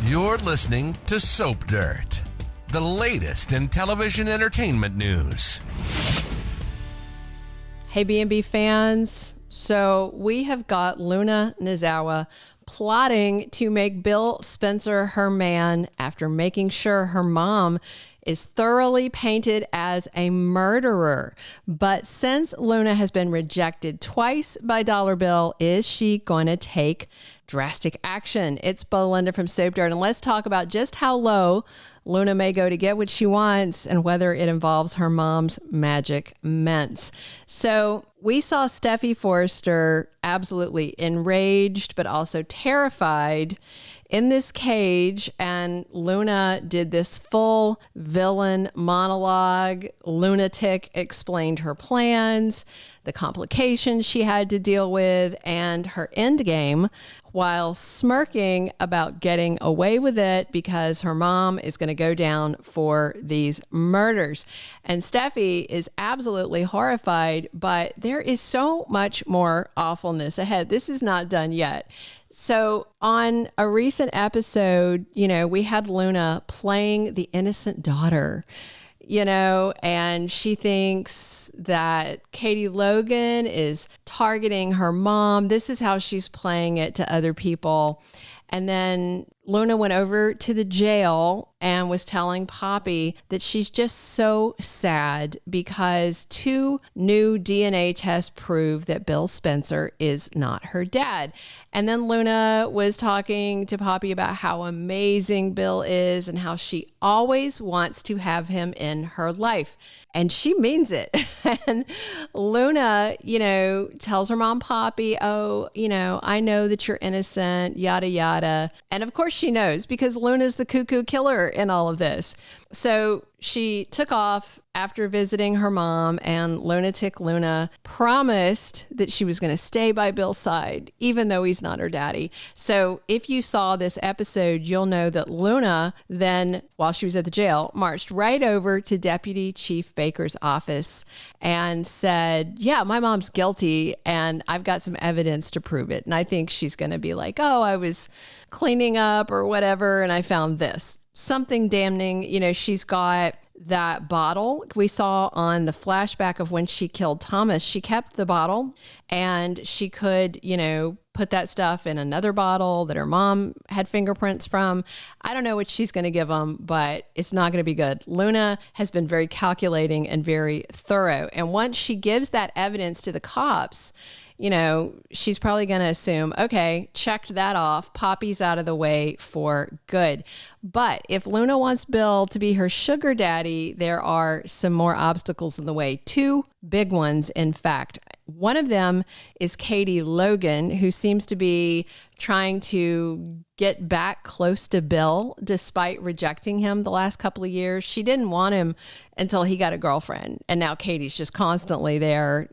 You're listening to Soap Dirt, the latest in television entertainment news. Hey, B&B fans. So we have got Luna Nozawa plotting to make Bill Spencer her man after making sure her mom is thoroughly painted as a murderer. But since Luna has been rejected twice by Dollar Bill, is she going to take drastic action? It's Belinda from Soap Dirt, and let's talk about just how low Luna may go to get what she wants and whether it involves her mom's magic mints. So we saw Steffy Forrester absolutely enraged, but also terrified in this cage, and Luna did this full villain monologue. Lunatic explained her plans, the complications she had to deal with, and her endgame, while smirking about getting away with it because her mom is going to go down for these murders. And Steffy is absolutely horrified, but there is so much more awfulness ahead. This is not done yet. So on a recent episode, we had Luna playing the innocent daughter, and she thinks that Katie Logan is targeting her mom. This is how she's playing it to other people. And then Luna went over to the jail and was telling Poppy that she's just so sad because 2 new DNA tests prove that Bill Spencer is not her dad. And then Luna was talking to Poppy about how amazing Bill is and how she always wants to have him in her life. And she means it. And Luna, tells her mom, Poppy, I know that you're innocent, yada, yada. And of course she knows because Luna's the cuckoo killer in all of this. So she took off after visiting her mom, and lunatic Luna promised that she was going to stay by Bill's side, even though he's not her daddy. So if you saw this episode, you'll know that Luna then, while she was at the jail, marched right over to Deputy Chief Baker's office and said, yeah, my mom's guilty and I've got some evidence to prove it. And I think she's going to be like, oh, I was cleaning up or whatever, and I found this. Something damning. She's got that bottle we saw on the flashback of when she killed Thomas. She kept the bottle and she could, put that stuff in another bottle that her mom had fingerprints from. I don't know what she's going to give them, but it's not going to be good. Luna has been very calculating and very thorough. And once she gives that evidence to the cops, she's probably going to assume, okay, checked that off. Poppy's out of the way for good. But if Luna wants Bill to be her sugar daddy, there are some more obstacles in the way. 2 big ones, in fact. One of them is Katie Logan, who seems to be trying to get back close to Bill despite rejecting him the last couple of years. She didn't want him until he got a girlfriend. And now Katie's just constantly there,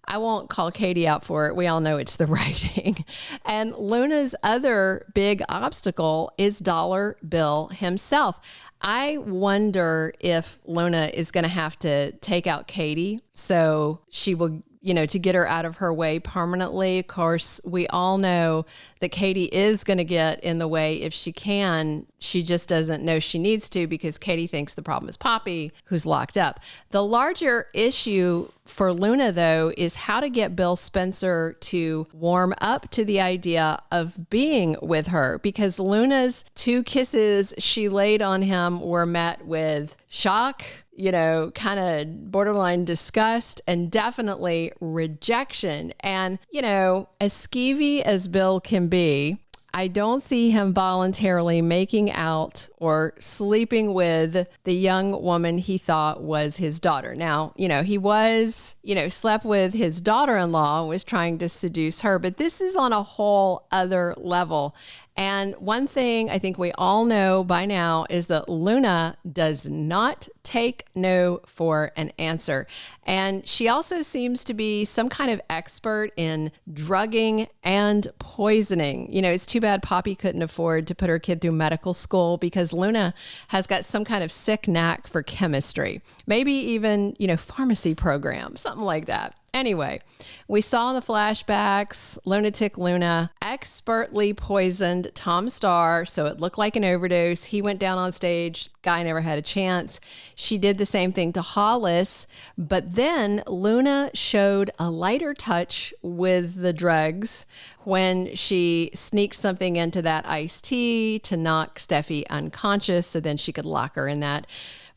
I won't call Katie out for it. We all know it's the writing. And Luna's other big obstacle is Dollar Bill himself. I wonder if Luna is going to have to take out Katie so she will, to get her out of her way permanently. Of course, we all know that Katie is going to get in the way if she can. She just doesn't know she needs to because Katie thinks the problem is Poppy, who's locked up. The larger issue for Luna, though, is how to get Bill Spencer to warm up to the idea of being with her, because Luna's 2 kisses she laid on him were met with shock, kind of borderline disgust, and definitely rejection. And, as skeevy as Bill can be, I don't see him voluntarily making out or sleeping with the young woman he thought was his daughter. Now, he was, slept with his daughter-in-law and was trying to seduce her, but this is on a whole other level. And one thing I think we all know by now is that Luna does not take no for an answer. And she also seems to be some kind of expert in drugging and poisoning. It's too bad Poppy couldn't afford to put her kid through medical school, because Luna has got some kind of sick knack for chemistry, maybe even, pharmacy program, something like that. Anyway, we saw in the flashbacks, lunatic Luna expertly poisoned Tom Starr, so it looked like an overdose. He went down on stage. Guy never had a chance. She did the same thing to Hollis, but then Luna showed a lighter touch with the drugs when she sneaked something into that iced tea to knock Steffi unconscious, so then she could lock her in that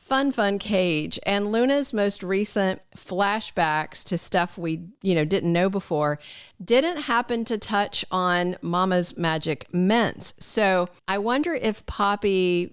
fun cage. And Luna's most recent flashbacks to stuff we, didn't know before didn't happen to touch on Mama's magic mints. So I wonder if Poppy,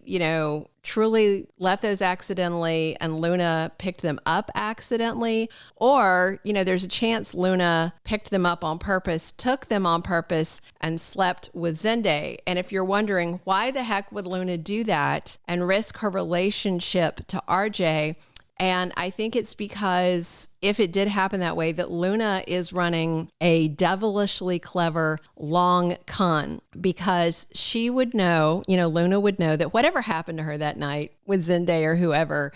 truly left those accidentally and Luna picked them up accidentally, or, there's a chance Luna picked them up on purpose, took them on purpose, and slept with Zende. And if you're wondering why the heck would Luna do that and risk her relationship to RJ, and I think it's because if it did happen that way, that Luna is running a devilishly clever long con, because she would know, Luna would know that whatever happened to her that night with Zende or whoever,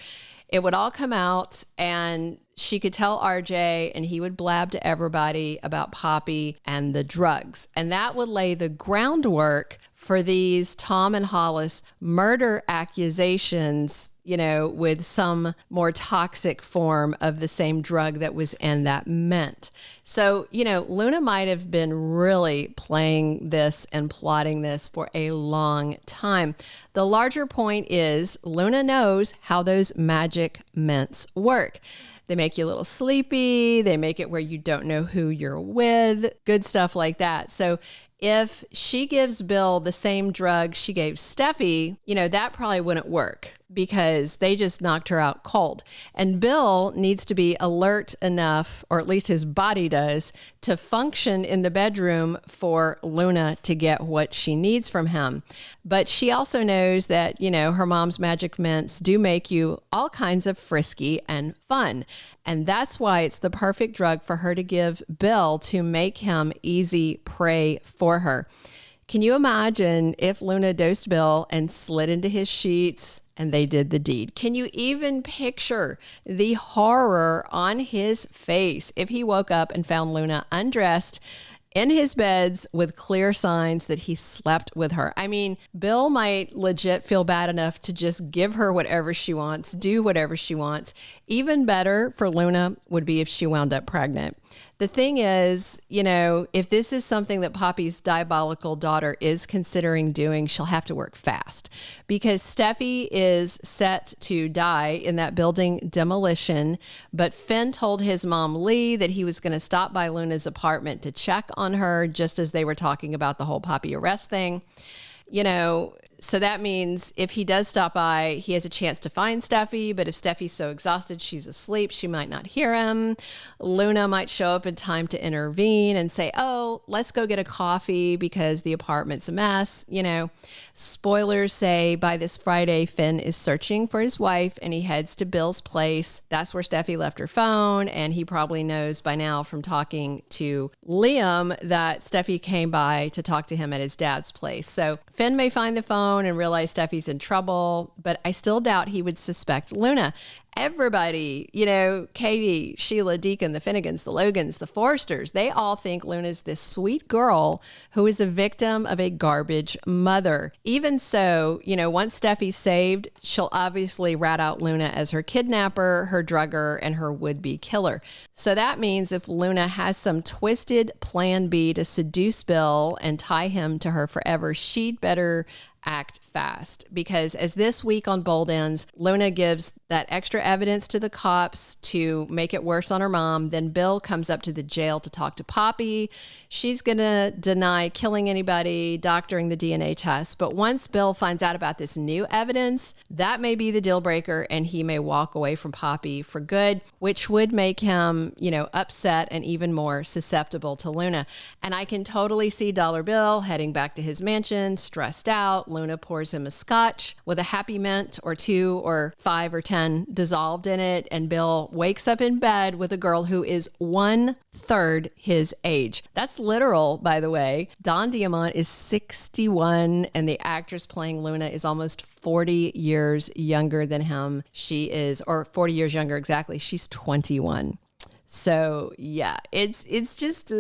it would all come out and she could tell RJ and he would blab to everybody about Poppy and the drugs. And that would lay the groundwork for these Tom and Hollis murder accusations, with some more toxic form of the same drug that was in that mint. So, Luna might have been really playing this and plotting this for a long time. The larger point is Luna knows how those magic mints work. They make you a little sleepy. They make it where you don't know who you're with, good stuff like that. So if she gives Bill the same drug she gave Steffi, that probably wouldn't work because they just knocked her out cold. And Bill needs to be alert enough, or at least his body does, to function in the bedroom for Luna to get what she needs from him. But she also knows that, her mom's magic mints do make you all kinds of frisky and fun. And that's why it's the perfect drug for her to give Bill to make him easy prey for her. Can you imagine if Luna dosed Bill and slid into his sheets and they did the deed? Can you even picture the horror on his face if he woke up and found Luna undressed in his beds with clear signs that he slept with her? I mean, Bill might legit feel bad enough to just give her whatever she wants, do whatever she wants. Even better for Luna would be if she wound up pregnant. The thing is, if this is something that Poppy's diabolical daughter is considering doing, she'll have to work fast, because Steffi is set to die in that building demolition. But Finn told his mom, Lee, that he was going to stop by Luna's apartment to check on her, just as they were talking about the whole Poppy arrest thing. So that means if he does stop by, he has a chance to find Steffi. But if Steffi's so exhausted she's asleep, she might not hear him. Luna might show up in time to intervene and say, oh, let's go get a coffee because the apartment's a mess. Spoilers say by this Friday, Finn is searching for his wife and he heads to Bill's place. That's where Steffi left her phone. And he probably knows by now from talking to Liam that Steffi came by to talk to him at his dad's place. So Finn may find the phone and realize Steffi's in trouble, but I still doubt he would suspect Luna. Everybody, Katie, Sheila, Deacon, the Finnegans, the Logans, the Forresters, they all think Luna's this sweet girl who is a victim of a garbage mother. Even so, once Steffi's saved, she'll obviously rat out Luna as her kidnapper, her drugger, and her would-be killer. So that means if Luna has some twisted plan B to seduce Bill and tie him to her forever, she'd better act fast, because as this week on Bold ends, Luna gives that extra evidence to the cops to make it worse on her mom. Then Bill comes up to the jail to talk to Poppy. She's going to deny killing anybody, doctoring the DNA test. But once Bill finds out about this new evidence, that may be the deal breaker, and he may walk away from Poppy for good, which would make him, upset and even more susceptible to Luna. And I can totally see Dollar Bill heading back to his mansion, stressed out. Luna pours him a scotch with a happy mint or 2 or 5 or 10 dissolved in it, and Bill wakes up in bed with a girl who is 1/3 his age. That's literal, by the way. Don Diamont is 61, and the actress playing Luna is almost 40 years younger than him. She is, or 40 years younger exactly. She's 21. So yeah, it's just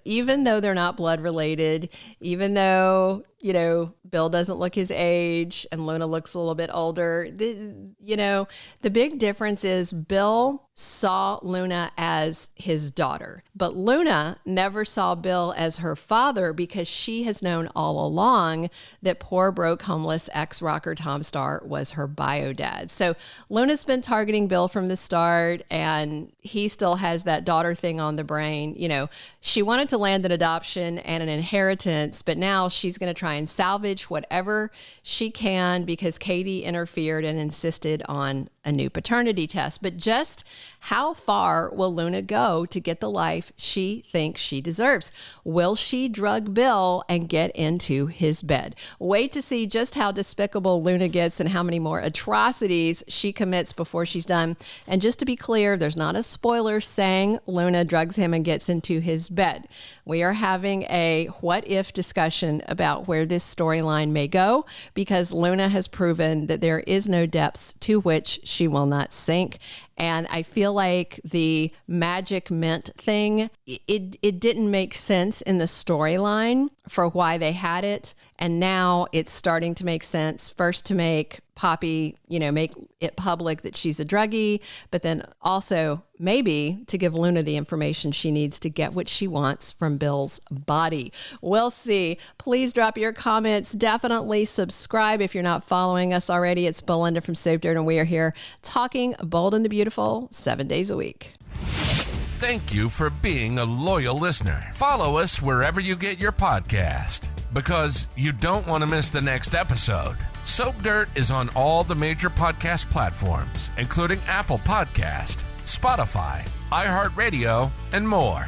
even though they're not blood related, even though, you know, Bill doesn't look his age and Luna looks a little bit older, the big difference is Bill saw Luna as his daughter, but Luna never saw Bill as her father because she has known all along that poor, broke, homeless ex-rocker Tom Starr was her bio dad. So Luna's been targeting Bill from the start, and he still has that daughter thing on the brain. You know, she wanted to land an adoption and an inheritance, but now she's going to try and salvage whatever she can because Katie interfered and insisted on a new paternity test. But just how far will Luna go to get the life she thinks she deserves? Will she drug Bill and get into his bed? Wait to see just how despicable Luna gets and how many more atrocities she commits before she's done. And just to be clear, there's not a spoiler saying Luna drugs him and gets into his bed. We are having a what if discussion about where this storyline may go because Luna has proven that there is no depths to which she will not sink. And I feel like the magic mint thing, it didn't make sense in the storyline for why they had it. And now it's starting to make sense. First to make Poppy, make it public that she's a druggie, but then also maybe to give Luna the information she needs to get what she wants from Bill's body. We'll see. Please drop your comments. Definitely subscribe if you're not following us already. It's Belinda from Soap Dirt, and we are here talking Bold and the Beautiful 7 days a week. Thank you for being a loyal listener. Follow us wherever you get your podcast, because you don't want to miss the next episode. Soap Dirt is on all the major podcast platforms, including Apple Podcast, Spotify, iHeartRadio, and more.